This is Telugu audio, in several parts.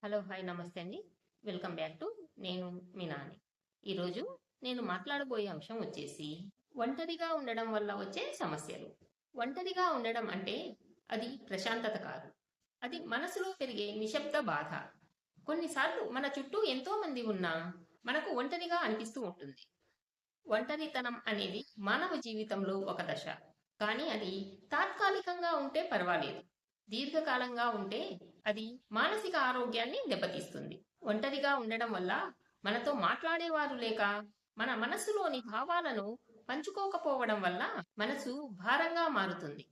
హలో! హాయ్! నమస్తే అండి. వెల్కమ్ బ్యాక్ టు నేను మీ నాని. ఈరోజు నేను మాట్లాడబోయే అంశం వచ్చేసి ఒంటరిగా ఉండడం వల్ల వచ్చే సమస్యలు. ఒంటరిగా ఉండడం అంటే అది ప్రశాంతత కాదు. అది మనసులో పెరిగే నిశ్శబ్ద బాధ. కొన్నిసార్లు మన చుట్టూ ఎంతో మంది ఉన్నా మనకు ఒంటరిగా అనిపిస్తూ ఉంటుంది. ఒంటరితనం అనేది మానవ జీవితంలో ఒక దశ. కానీ అది తాత్కాలికంగా ఉంటే పర్వాలేదు. దీర్ఘకాలంగా ఉంటే అది మానసిక ఆరోగ్యాన్ని దెబ్బతీస్తుంది. ఒంటరిగా ఉండడం వల్ల మనతో మాట్లాడేవారు లేక మన మనస్సులోని భావాలను పంచుకోకపోవడం వల్ల మనసు భారంగా మారుతుంది.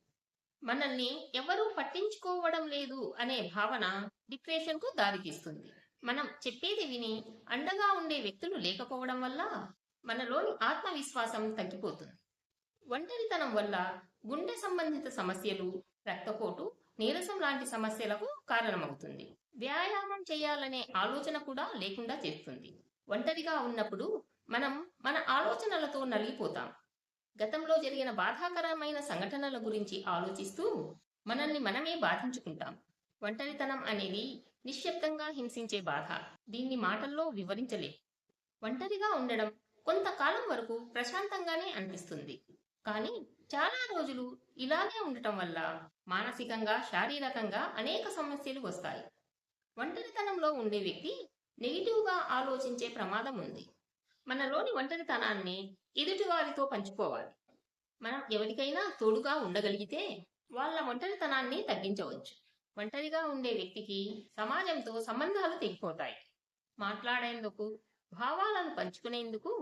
మనల్ని ఎవరూ పట్టించుకోవడం లేదు అనే భావన డిప్రెషన్‌కు దారితీస్తుంది. మనం చెప్పేది విని అండగా ఉండే వ్యక్తులు లేకపోవడం వల్ల మనలోని ఆత్మవిశ్వాసం తగ్గిపోతుంది. ఒంటరితనం వల్ల గుండె సంబంధిత సమస్యలు, రక్తపోటు, నీరసం లాంటి సమస్యలకు కారణమవుతుంది. వ్యాయామం చేయాలనే ఆలోచన కూడా లేకుండా చేస్తుంది. ఒంటరిగా ఉన్నప్పుడు మనం మన ఆలోచనలతో నలిగిపోతాం. గతంలో జరిగిన బాధాకరమైన సంఘటనల గురించి ఆలోచిస్తూ మనల్ని మనమే బాధించుకుంటాం. ఒంటరితనం అనేది నిశ్శబ్దంగా హింసించే బాధ. దీన్ని మాటల్లో వివరించలేం. ఒంటరిగా ఉండడం కొంతకాలం వరకు ప్రశాంతంగానే అనిపిస్తుంది. కానీ చాలా రోజులు ఇలాగే ఉండటం వల్ల మానసికంగా, శారీరకంగా అనేక సమస్యలు వస్తాయి. ఒంటరితనంలో ఉండే వ్యక్తి నెగిటివ్‌గా ఆలోచించే ప్రమాదం ఉంది. మనలోని ఒంటరితనాన్ని ఎదుటివారితో పంచుకోవాలి. మనం ఎవరికైనా తోడుగా ఉండగలిగితే వాళ్ళ ఒంటరితనాన్ని తగ్గించవచ్చు. ఒంటరిగా ఉండే వ్యక్తికి సమాజంతో సంబంధాలు తెగిపోతాయి. మాట్లాడేందుకు, భావాలను పంచుకునేందుకు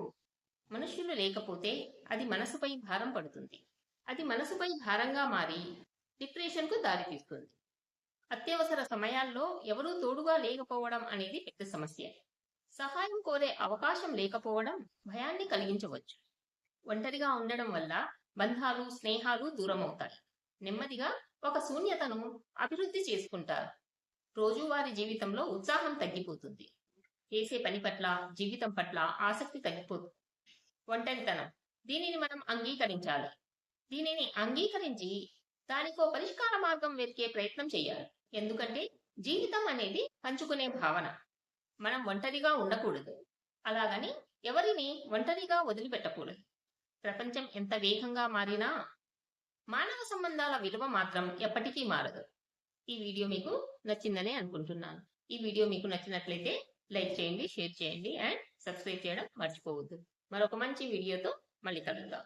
మనుష్యులు లేకపోతే అది మనసుపై భారం పడుతుంది. అది మనసుపై భారంగా మారి డిప్రెషన్‌కు దారితీస్తుంది. అత్యవసర సమయాల్లో ఎవరూ తోడుగా లేకపోవడం అనేది పెద్ద సమస్య. సహాయం కోరే అవకాశం లేకపోవడం భయాన్ని కలిగించవచ్చు. ఒంటరిగా ఉండడం వల్ల బంధాలు, స్నేహాలు దూరమవుతాయి. నెమ్మదిగా ఒక శూన్యతను అభివృద్ధి చేసుకుంటారు. రోజువారీ జీవితంలో ఉత్సాహం తగ్గిపోతుంది. చేసే పని పట్ల, జీవితం పట్ల ఆసక్తి తగ్గిపోతుంది. ఒంటరితనం. దీనిని మనం అంగీకరించాలి. దీనిని అంగీకరించి దానికో పరిష్కార మార్గం వెతికే ప్రయత్నం చేయాలి. ఎందుకంటే జీవితం అనేది పంచుకునే భావన. మనం ఒంటరిగా ఉండకూడదు. అలాగని ఎవరిని ఒంటరిగా వదిలిపెట్టకూడదు. ప్రపంచం ఎంత వేగంగా మారినా మానవ సంబంధాల విలువ మాత్రం ఎప్పటికీ మారదు. ఈ వీడియో మీకు నచ్చిందనే అనుకుంటున్నాను. ఈ వీడియో మీకు నచ్చినట్లయితే లైక్ చేయండి, షేర్ చేయండి అండ్ సబ్స్క్రైబ్ చేయడం మర్చిపోవద్దు. మరొక మంచి వీడియోతో మళ్ళీ కలుద్దాం.